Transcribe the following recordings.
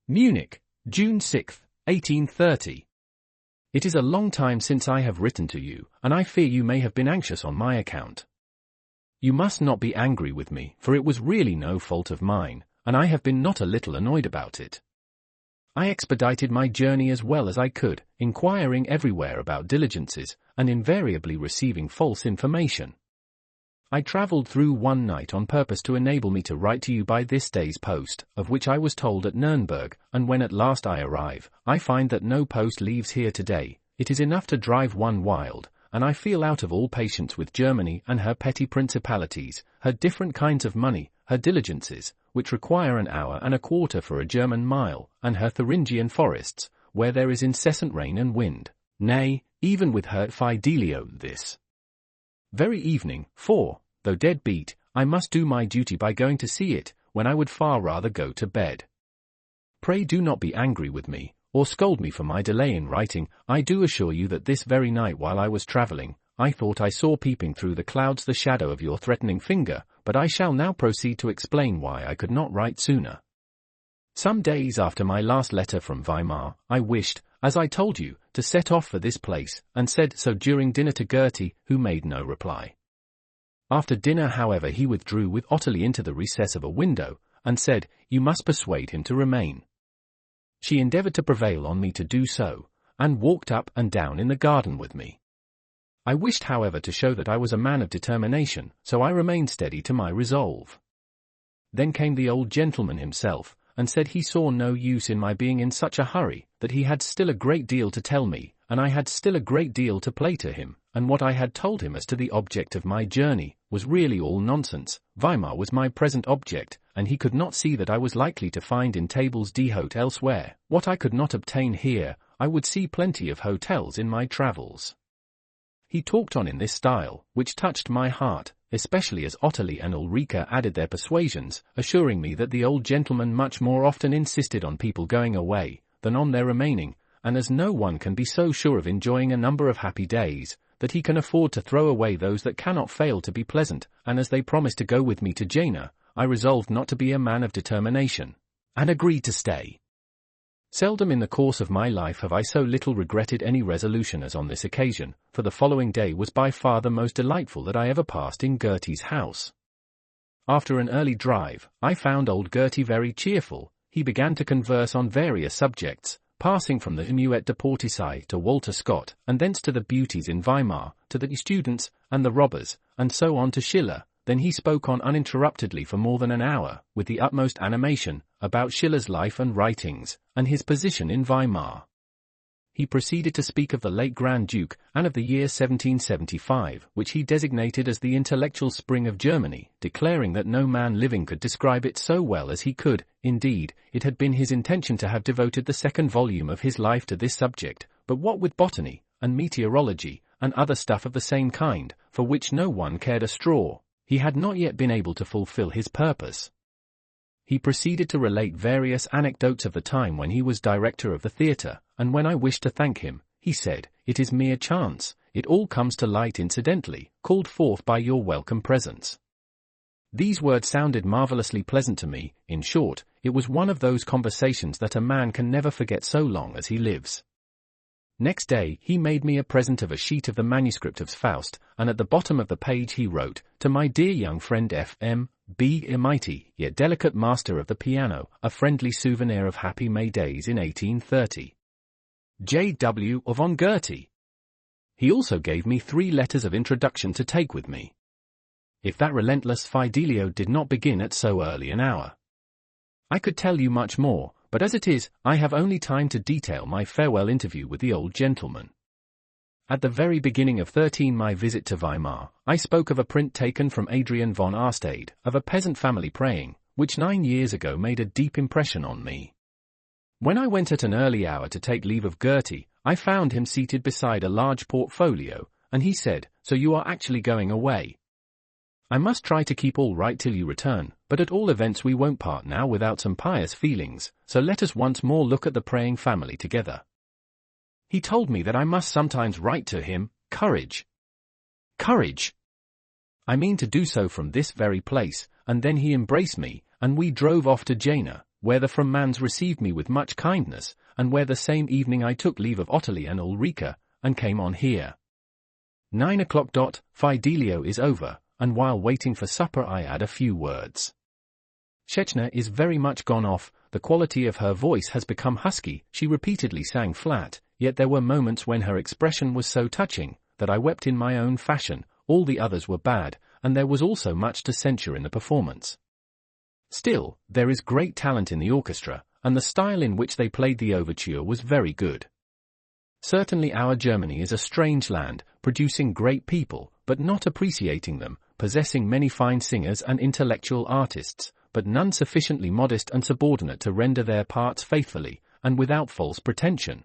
Munich, June 6, 1830. It is a long time since I have written to you, and I fear you may have been anxious on my account. You must not be angry with me, for it was really no fault of mine, and I have been not a little annoyed about it. I expedited my journey as well as I could, inquiring everywhere about diligences, and invariably receiving false information. I travelled through one night on purpose to enable me to write to you by this day's post, of which I was told at Nuremberg, and when at last I arrive, I find that no post leaves here today. It is enough to drive one wild, and I feel out of all patience with Germany and her petty principalities, her different kinds of money, her diligences, which require an hour and a quarter for a German mile, and her Thuringian forests, where there is incessant rain and wind, nay, even with her Fidelio this very evening, for, though dead beat, I must do my duty by going to see it, when I would far rather go to bed. Pray do not be angry with me, or scold me for my delay in writing. I do assure you that this very night while I was travelling, I thought I saw peeping through the clouds the shadow of your threatening finger, but I shall now proceed to explain why I could not write sooner. Some days after my last letter from Weimar, I wished, as I told you, to set off for this place, and said so during dinner to Gertie, who made no reply. After dinner, however, he withdrew with Ottilie into the recess of a window, and said, "You must persuade him to remain." She endeavoured to prevail on me to do so, and walked up and down in the garden with me. I wished, however, to show that I was a man of determination, so I remained steady to my resolve. Then came the old gentleman himself, and said he saw no use in my being in such a hurry, that he had still a great deal to tell me, and I had still a great deal to play to him, and what I had told him as to the object of my journey was really all nonsense. Weimar was my present object, and he could not see that I was likely to find in tables d'hôte elsewhere what I could not obtain here. I would see plenty of hotels in my travels. He talked on in this style, which touched my heart, especially as Ottilie and Ulrica added their persuasions, assuring me that the old gentleman much more often insisted on people going away than on their remaining, and as no one can be so sure of enjoying a number of happy days, that he can afford to throw away those that cannot fail to be pleasant, and as they promised to go with me to Jena, I resolved not to be a man of determination, and agreed to stay. Seldom in the course of my life have I so little regretted any resolution as on this occasion, for the following day was by far the most delightful that I ever passed in Gertie's house. After an early drive, I found old Gertie very cheerful. He began to converse on various subjects, passing from the Muette de Portisheim to Walter Scott, and thence to the beauties in Weimar, to the students, and the robbers, and so on to Schiller. Then he spoke on uninterruptedly for more than an hour, with the utmost animation, about Schiller's life and writings, and his position in Weimar. He proceeded to speak of the late Grand Duke, and of the year 1775, which he designated as the intellectual spring of Germany, declaring that no man living could describe it so well as he could. Indeed, it had been his intention to have devoted the second volume of his life to this subject, but what with botany, and meteorology, and other stuff of the same kind, for which no one cared a straw, he had not yet been able to fulfill his purpose. He proceeded to relate various anecdotes of the time when he was director of the theatre, and when I wished to thank him, he said, "It is mere chance, it all comes to light incidentally, called forth by your welcome presence." These words sounded marvellously pleasant to me. In short, it was one of those conversations that a man can never forget so long as he lives. Next day, he made me a present of a sheet of the manuscript of Faust, and at the bottom of the page he wrote, "To my dear young friend F.M. B. a mighty, yet delicate master of the piano, a friendly souvenir of happy May days in 1830. J.W. von Gertie." He also gave me 3 letters of introduction to take with me. If that relentless Fidelio did not begin at so early an hour, I could tell you much more, but as it is, I have only time to detail my farewell interview with the old gentleman. At the very beginning of my visit to Weimar, I spoke of a print taken from Adrian von Arstade, of a peasant family praying, which 9 years ago made a deep impression on me. When I went at an early hour to take leave of Gertie, I found him seated beside a large portfolio, and he said, "So you are actually going away? I must try to keep all right till you return, but at all events we won't part now without some pious feelings, so let us once more look at the praying family together." He told me that I must sometimes write to him. Courage! Courage! I mean to do so from this very place, and then he embraced me, and we drove off to Jena. where the from Mans received me with much kindness, and where the same evening I took leave of Ottilie and Ulrika, and came on here. 9 o'clock. Fidelio is over, and while waiting for supper I add a few words. Schechner is very much gone off, the quality of her voice has become husky, she repeatedly sang flat, yet there were moments when her expression was so touching, that I wept in my own fashion. All the others were bad, and there was also much to censure in the performance. Still, there is great talent in the orchestra, and the style in which they played the overture was very good. Certainly our Germany is a strange land, producing great people, but not appreciating them, possessing many fine singers and intellectual artists, but none sufficiently modest and subordinate to render their parts faithfully, and without false pretension.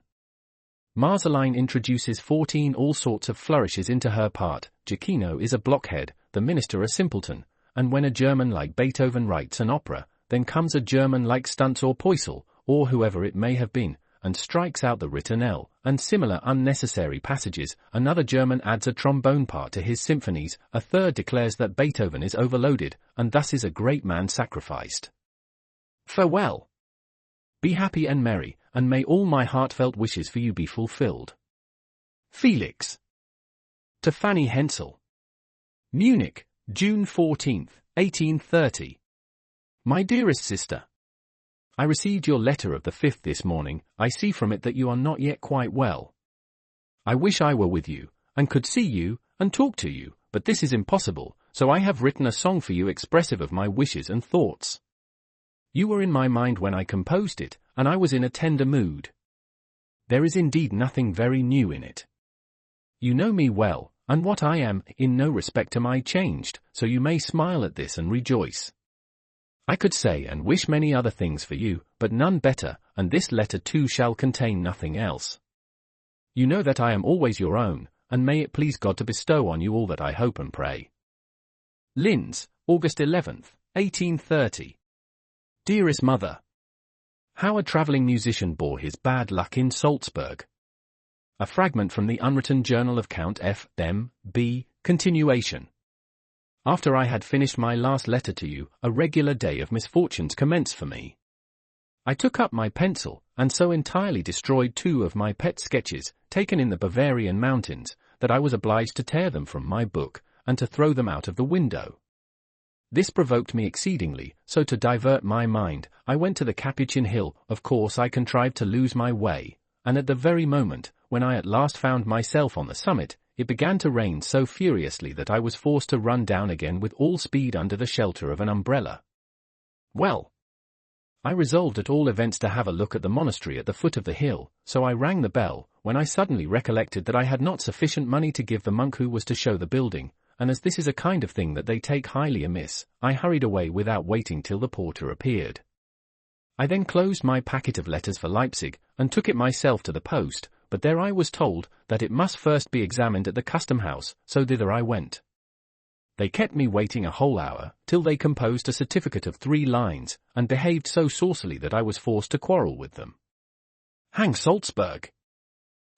Marceline introduces 14 all sorts of flourishes into her part, Giacchino is a blockhead, the minister a simpleton, and when a German like Beethoven writes an opera, then comes a German like Stuntz or Poissel, or whoever it may have been, and strikes out the ritornelle, and similar unnecessary passages. Another German adds a trombone part to his symphonies, a third declares that Beethoven is overloaded, and thus is a great man sacrificed. Farewell. Be happy and merry, and may all my heartfelt wishes for you be fulfilled. Felix. To Fanny Hensel. Munich, June 14, 1830. My dearest sister, I received your letter of the 5th this morning. I see from it that you are not yet quite well. I wish I were with you, and could see you, and talk to you, but this is impossible, so I have written a song for you expressive of my wishes and thoughts. You were in my mind when I composed it, and I was in a tender mood. There is indeed nothing very new in it. You know me well, and what I am, in no respect am I changed, so you may smile at this and rejoice. I could say and wish many other things for you, but none better, and this letter too shall contain nothing else. You know that I am always your own, and may it please God to bestow on you all that I hope and pray. Linz, August 11th, 1830. Dearest Mother, how a travelling musician bore his bad luck in Salzburg. A fragment from the unwritten journal of Count F. M. B. Continuation. After I had finished my last letter to you, a regular day of misfortunes commenced for me. I took up my pencil, and so entirely destroyed 2 of my pet sketches, taken in the Bavarian mountains, that I was obliged to tear them from my book, and to throw them out of the window. This provoked me exceedingly, so to divert my mind, I went to the Capuchin Hill. Of course I contrived to lose my way, and at the very moment, when I at last found myself on the summit, it began to rain so furiously that I was forced to run down again with all speed under the shelter of an umbrella. Well, I resolved at all events to have a look at the monastery at the foot of the hill, so I rang the bell, when I suddenly recollected that I had not sufficient money to give the monk who was to show the building, and as this is a kind of thing that they take highly amiss, I hurried away without waiting till the porter appeared. I then closed my packet of letters for Leipzig, and took it myself to the post, but there I was told that it must first be examined at the custom house, so thither I went. They kept me waiting a whole hour, till they composed a certificate of 3 lines, and behaved so saucily that I was forced to quarrel with them. Hang Salzburg!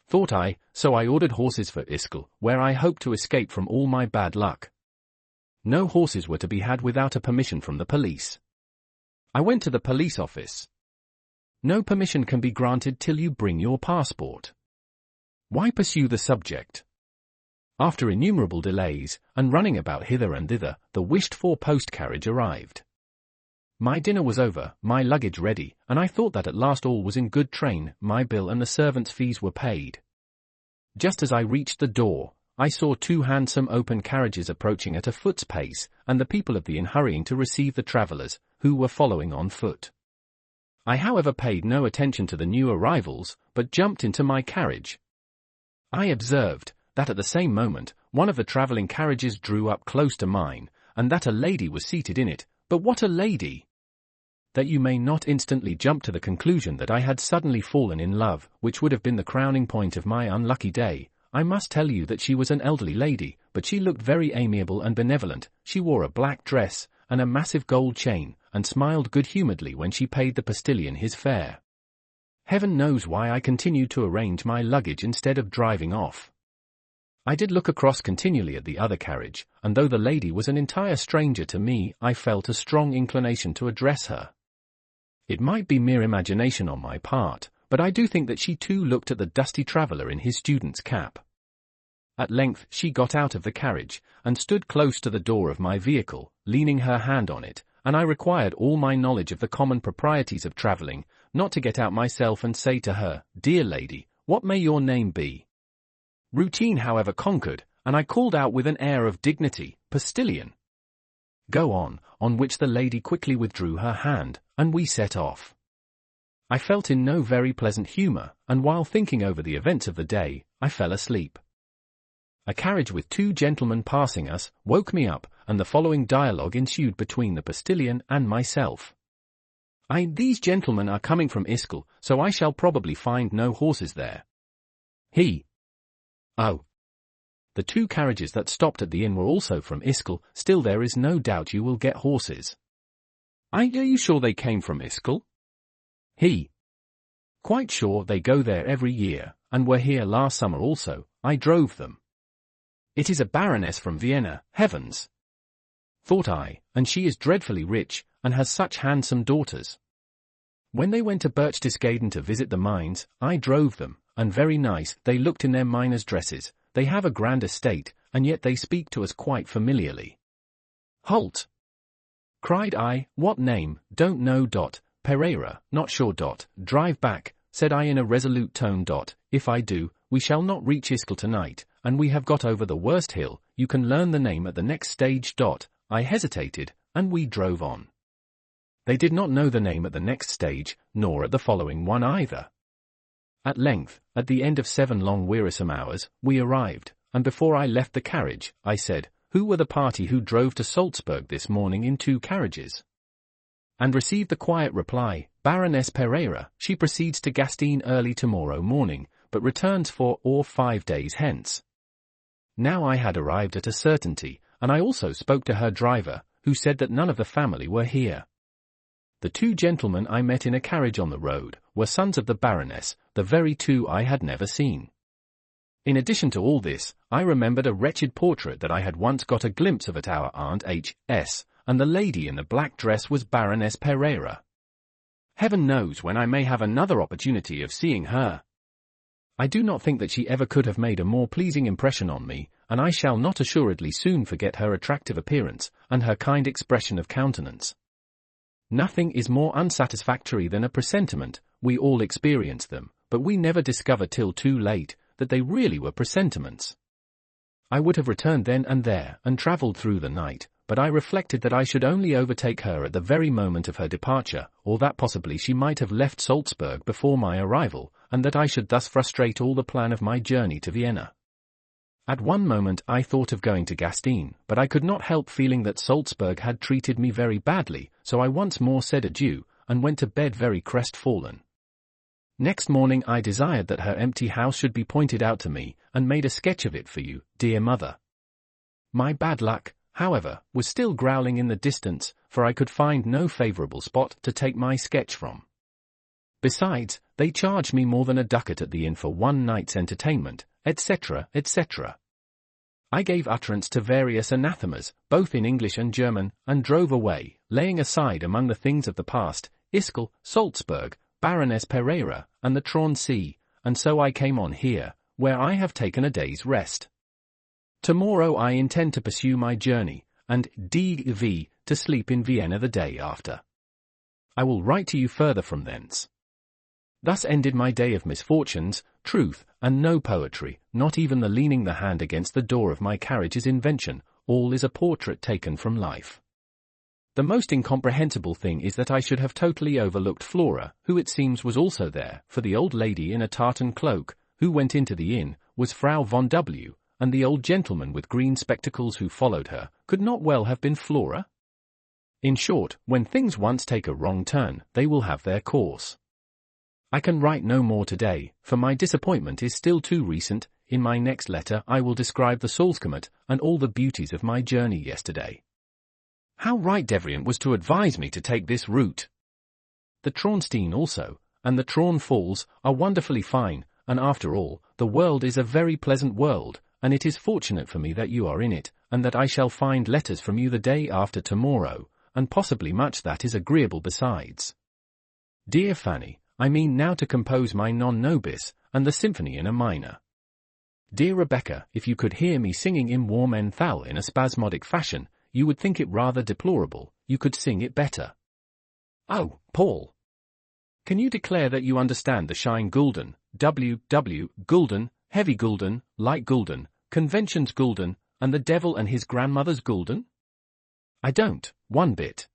Thought I, so I ordered horses for Ischl, where I hoped to escape from all my bad luck. No horses were to be had without a permission from the police. I went to the police office. No permission can be granted till you bring your passport. Why pursue the subject? After innumerable delays, and running about hither and thither, the wished-for post-carriage arrived. My dinner was over, my luggage ready, and I thought that at last all was in good train. My bill and the servants' fees were paid. Just as I reached the door, I saw 2 handsome open carriages approaching at a foot's pace, and the people of the inn hurrying to receive the travellers, who were following on foot. I however paid no attention to the new arrivals, but jumped into my carriage. I observed that at the same moment, one of the travelling carriages drew up close to mine, and that a lady was seated in it. But what a lady! That you may not instantly jump to the conclusion that I had suddenly fallen in love, which would have been the crowning point of my unlucky day, I must tell you that she was an elderly lady, but she looked very amiable and benevolent. She wore a black dress, and a massive gold chain, and smiled good-humouredly when she paid the postillion his fare. Heaven knows why I continued to arrange my luggage instead of driving off. I did look across continually at the other carriage, and though the lady was an entire stranger to me, I felt a strong inclination to address her. It might be mere imagination on my part, but I do think that she too looked at the dusty traveller in his student's cap. At length she got out of the carriage, and stood close to the door of my vehicle, leaning her hand on it, and I required all my knowledge of the common proprieties of travelling, not to get out myself and say to her, "Dear lady, what may your name be?" Routine however conquered, and I called out with an air of dignity, "Postilion." "Go on which the lady quickly withdrew her hand, and we set off. I felt in no very pleasant humour, and while thinking over the events of the day, I fell asleep. A carriage with two gentlemen passing us woke me up, and the following dialogue ensued between the postilion and myself. "These gentlemen are coming from Ischel, so I shall probably find no horses there." He, "Oh. The two carriages that stopped at the inn were also from Ischel, still there is no doubt you will get horses." "Are you sure they came from Ischel?" He, "Quite sure, they go there every year, and were here last summer also, I drove them." "It is a baroness from Vienna, heavens!" thought I, "and she is dreadfully rich, and has such handsome daughters." When they went to Berchtesgaden to visit the mines, I drove them, and very nice they looked in their miners' dresses. They have a grand estate, and yet they speak to us quite familiarly. "Halt!" cried I, "what name? Don't know. Pereira, not sure. Drive back," said I in a resolute tone. "If I do, we shall not reach Ischel tonight, and we have got over the worst hill. You can learn the name at the next stage. I hesitated, and we drove on. They did not know the name at the next stage, nor at the following one either. At length, at the end of 7 long wearisome hours, we arrived, and before I left the carriage, I said, "Who were the party who drove to Salzburg this morning in 2 carriages?" And received the quiet reply, "Baroness Pereira, she proceeds to Gastein early tomorrow morning, but returns 4 or 5 days hence." Now I had arrived at a certainty, and I also spoke to her driver, who said that none of the family were here. The 2 gentlemen I met in a carriage on the road were sons of the Baroness, the very 2 I had never seen. In addition to all this, I remembered a wretched portrait that I had once got a glimpse of at our Aunt H.'s, and the lady in the black dress was Baroness Pereira. Heaven knows when I may have another opportunity of seeing her. I do not think that she ever could have made a more pleasing impression on me, and I shall not assuredly soon forget her attractive appearance, and her kind expression of countenance. Nothing is more unsatisfactory than a presentiment. We all experience them, but we never discover till too late that they really were presentiments. I would have returned then and there, and travelled through the night, but I reflected that I should only overtake her at the very moment of her departure, or that possibly she might have left Salzburg before my arrival, and that I should thus frustrate all the plan of my journey to Vienna. At one moment I thought of going to Gastein, but I could not help feeling that Salzburg had treated me very badly, so I once more said adieu, and went to bed very crestfallen. Next morning I desired that her empty house should be pointed out to me, and made a sketch of it for you, dear mother. My bad luck, however, was still growling in the distance, for I could find no favourable spot to take my sketch from. Besides, they charged me more than a ducat at the inn for 1 night's entertainment, etc., etc. I gave utterance to various anathemas, both in English and German, and drove away, laying aside among the things of the past, Ischel, Salzburg, Baroness Pereira, and the Traun Sea, and so I came on here, where I have taken a day's rest. Tomorrow I intend to pursue my journey, and to sleep in Vienna the day after. I will write to you further from thence. Thus ended my day of misfortunes, truth, and no poetry, not even the leaning the hand against the door of my carriage is invention, all is a portrait taken from life. The most incomprehensible thing is that I should have totally overlooked Flora, who it seems was also there, for the old lady in a tartan cloak, who went into the inn, was Frau von W., and the old gentleman with green spectacles who followed her, could not well have been Flora. In short, when things once take a wrong turn, they will have their course. I can write no more today, for my disappointment is still too recent. In my next letter I will describe the Salzkammergut and all the beauties of my journey yesterday. How right Devrient was to advise me to take this route! The Traunstein also, and the Traun Falls, are wonderfully fine, and after all, the world is a very pleasant world, and it is fortunate for me that you are in it, and that I shall find letters from you the day after tomorrow, and possibly much that is agreeable besides. Dear Fanny, I mean now to compose my non nobis, and the symphony in a minor. Dear Rebecca, if you could hear me singing Im Warm Enthal in a spasmodic fashion, you would think it rather deplorable, you could sing it better. Oh, Paul! Can you declare that you understand the Schein Gulden, Gulden, heavy Gulden, light Gulden, conventions Gulden, and the devil and his grandmother's Gulden? I don't, one bit.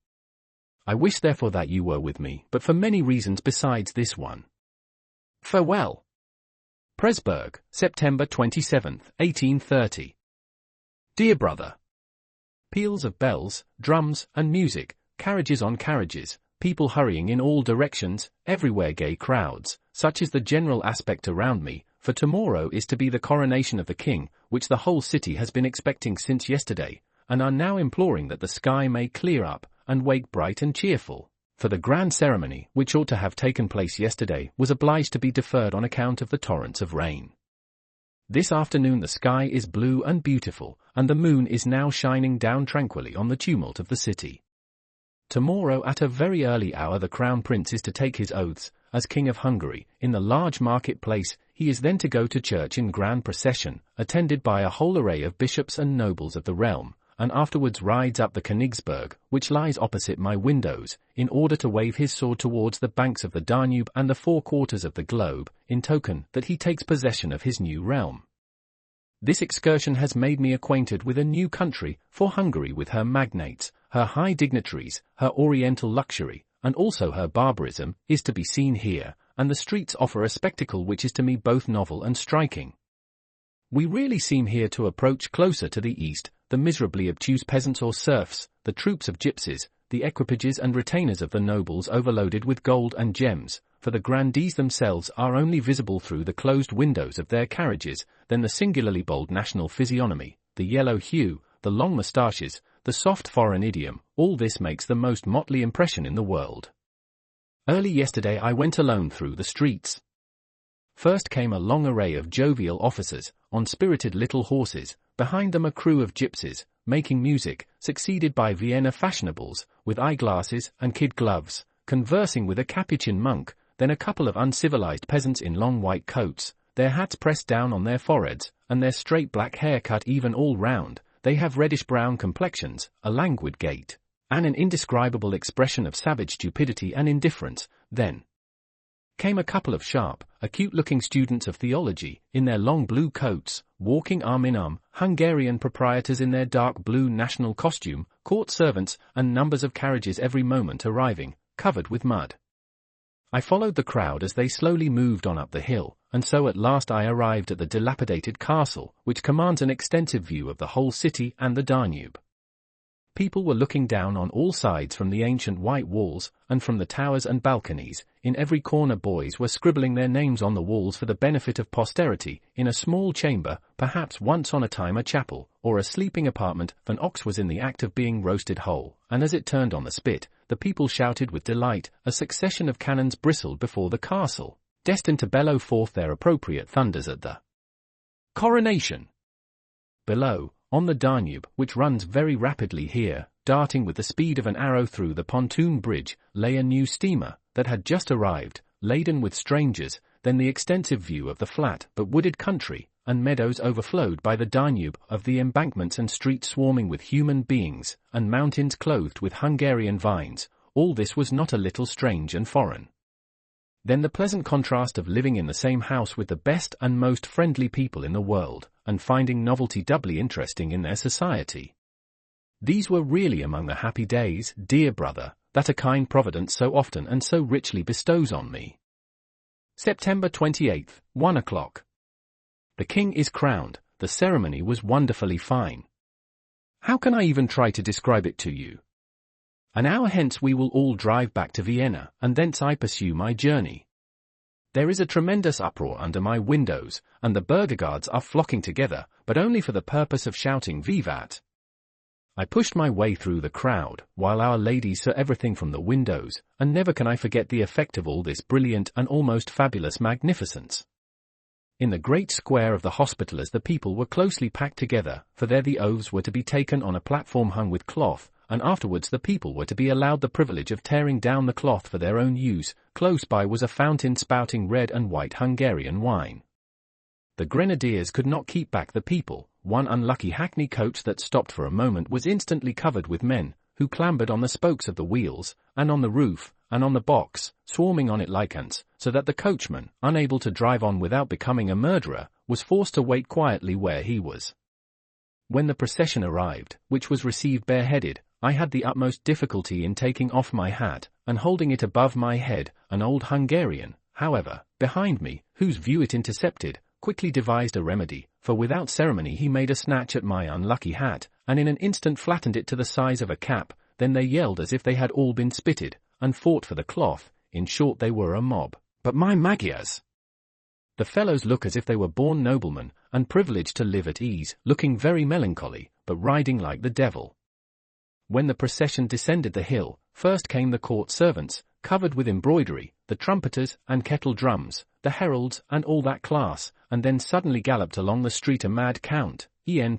I wish therefore that you were with me, but for many reasons besides this one. Farewell. Presburg, September 27, 1830. Dear brother. Peals of bells, drums, and music, carriages on carriages, people hurrying in all directions, everywhere gay crowds, such is the general aspect around me, for tomorrow is to be the coronation of the king, which the whole city has been expecting since yesterday, and are now imploring that the sky may clear up, and wake bright and cheerful, for the grand ceremony, which ought to have taken place yesterday, was obliged to be deferred on account of the torrents of rain. This afternoon the sky is blue and beautiful, and the moon is now shining down tranquilly on the tumult of the city. Tomorrow at a very early hour the Crown Prince is to take his oaths, as King of Hungary, in the large market-place. He is then to go to church in grand procession, attended by a whole array of bishops and nobles of the realm, and afterwards rides up the Königsberg, which lies opposite my windows, in order to wave his sword towards the banks of the Danube and the four quarters of the globe, in token that he takes possession of his new realm. This excursion has made me acquainted with a new country, for Hungary with her magnates, her high dignitaries, her oriental luxury, and also her barbarism, is to be seen here, and the streets offer a spectacle which is to me both novel and striking. We really seem here to approach closer to the east, the miserably obtuse peasants or serfs, the troops of gypsies, the equipages and retainers of the nobles overloaded with gold and gems, for the grandees themselves are only visible through the closed windows of their carriages, then the singularly bold national physiognomy, the yellow hue, the long moustaches, the soft foreign idiom, all this makes the most motley impression in the world. Early yesterday I went alone through the streets. First came a long array of jovial officers, on spirited little horses, behind them a crew of gypsies, making music, succeeded by Vienna fashionables, with eyeglasses and kid gloves, conversing with a Capuchin monk, then a couple of uncivilized peasants in long white coats, their hats pressed down on their foreheads, and their straight black hair cut even all round. They have reddish-brown complexions, a languid gait, and an indescribable expression of savage stupidity and indifference. Then came a couple of sharp, acute-looking students of theology, in their long blue coats, walking arm in arm, Hungarian proprietors in their dark blue national costume, court servants, and numbers of carriages every moment arriving, covered with mud. I followed the crowd as they slowly moved on up the hill, and so at last I arrived at the dilapidated castle, which commands an extensive view of the whole city and the Danube. People were looking down on all sides from the ancient white walls, and from the towers and balconies. In every corner boys were scribbling their names on the walls for the benefit of posterity. In a small chamber, perhaps once on a time a chapel, or a sleeping apartment, an ox was in the act of being roasted whole, and as it turned on the spit, the people shouted with delight. A succession of cannons bristled before the castle, destined to bellow forth their appropriate thunders at the coronation. Below, on the Danube, which runs very rapidly here, darting with the speed of an arrow through the pontoon bridge, lay a new steamer, that had just arrived, laden with strangers. Then the extensive view of the flat but wooded country, and meadows overflowed by the Danube, of the embankments and streets swarming with human beings, and mountains clothed with Hungarian vines, all this was not a little strange and foreign. Then the pleasant contrast of living in the same house with the best and most friendly people in the world, and finding novelty doubly interesting in their society. These were really among the happy days, dear brother, that a kind Providence so often and so richly bestows on me. September 28, 1 o'clock. The king is crowned. The ceremony was wonderfully fine. How can I even try to describe it to you? An hour hence we will all drive back to Vienna, and thence I pursue my journey. There is a tremendous uproar under my windows, and the burgogards are flocking together, but only for the purpose of shouting Vivat. I pushed my way through the crowd, while our ladies saw everything from the windows, and never can I forget the effect of all this brilliant and almost fabulous magnificence. In the great square of the Hospitallers the people were closely packed together, for there the oaths were to be taken on a platform hung with cloth, and afterwards the people were to be allowed the privilege of tearing down the cloth for their own use. Close by was a fountain spouting red and white Hungarian wine. The grenadiers could not keep back the people. One unlucky hackney coach that stopped for a moment was instantly covered with men, who clambered on the spokes of the wheels, and on the roof, and on the box, swarming on it like ants, so that the coachman, unable to drive on without becoming a murderer, was forced to wait quietly where he was. When the procession arrived, which was received bareheaded, I had the utmost difficulty in taking off my hat, and holding it above my head. An old Hungarian, however, behind me, whose view it intercepted, quickly devised a remedy, for without ceremony he made a snatch at my unlucky hat, and in an instant flattened it to the size of a cap. Then they yelled as if they had all been spitted, and fought for the cloth. In short, they were a mob. But my Magyars! The fellows look as if they were born noblemen, and privileged to live at ease, looking very melancholy, but riding like the devil. When the procession descended the hill, first came the court servants, covered with embroidery, the trumpeters and kettle drums, the heralds and all that class, and then suddenly galloped along the street a mad count,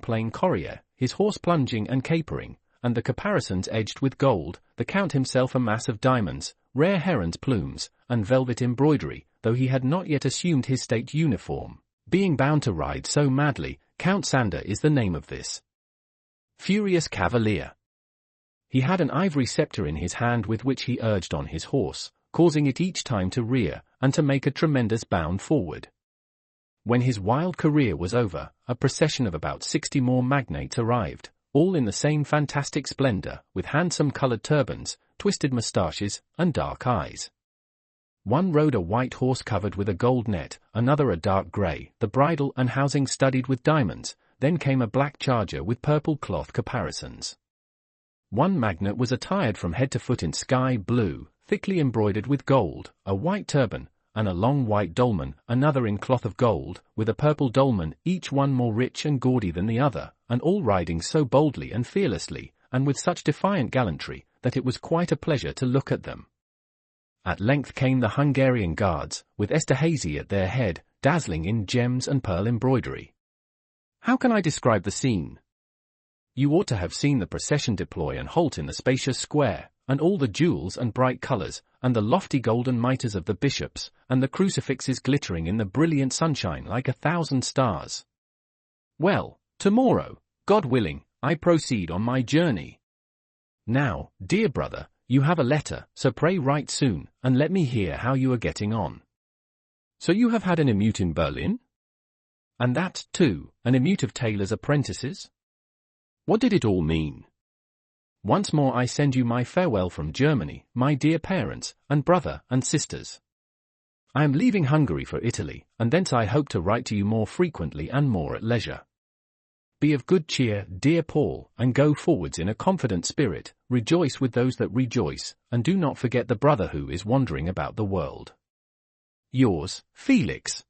plain courier, his horse plunging and capering, and the caparisons edged with gold, the count himself a mass of diamonds, rare heron's plumes, and velvet embroidery, though he had not yet assumed his state uniform, being bound to ride so madly. Count Sander is the name of this furious cavalier. He had an ivory scepter in his hand with which he urged on his horse, causing it each time to rear, and to make a tremendous bound forward. When his wild career was over, a procession of about 60 more magnates arrived, all in the same fantastic splendor, with handsome colored turbans, twisted moustaches, and dark eyes. One rode a white horse covered with a gold net, another a dark grey, the bridle and housing studded with diamonds. Then came a black charger with purple cloth caparisons. One magnate was attired from head to foot in sky blue, thickly embroidered with gold, a white turban, and a long white dolman, another in cloth of gold, with a purple dolman, each one more rich and gaudy than the other, and all riding so boldly and fearlessly, and with such defiant gallantry, that it was quite a pleasure to look at them. At length came the Hungarian guards, with Esterhazy at their head, dazzling in gems and pearl embroidery. How can I describe the scene? You ought to have seen the procession deploy and halt in the spacious square, and all the jewels and bright colors, and the lofty golden mitres of the bishops, and the crucifixes glittering in the brilliant sunshine like 1,000 stars. Well, tomorrow, God willing, I proceed on my journey. Now, dear brother, you have a letter, so pray write soon, and let me hear how you are getting on. So you have had an émeute in Berlin? And that, too, an émeute of tailors' apprentices? What did it all mean? Once more I send you my farewell from Germany, my dear parents, and brother and sisters. I am leaving Hungary for Italy, and thence I hope to write to you more frequently and more at leisure. Be of good cheer, dear Paul, and go forwards in a confident spirit, rejoice with those that rejoice, and do not forget the brother who is wandering about the world. Yours, Felix.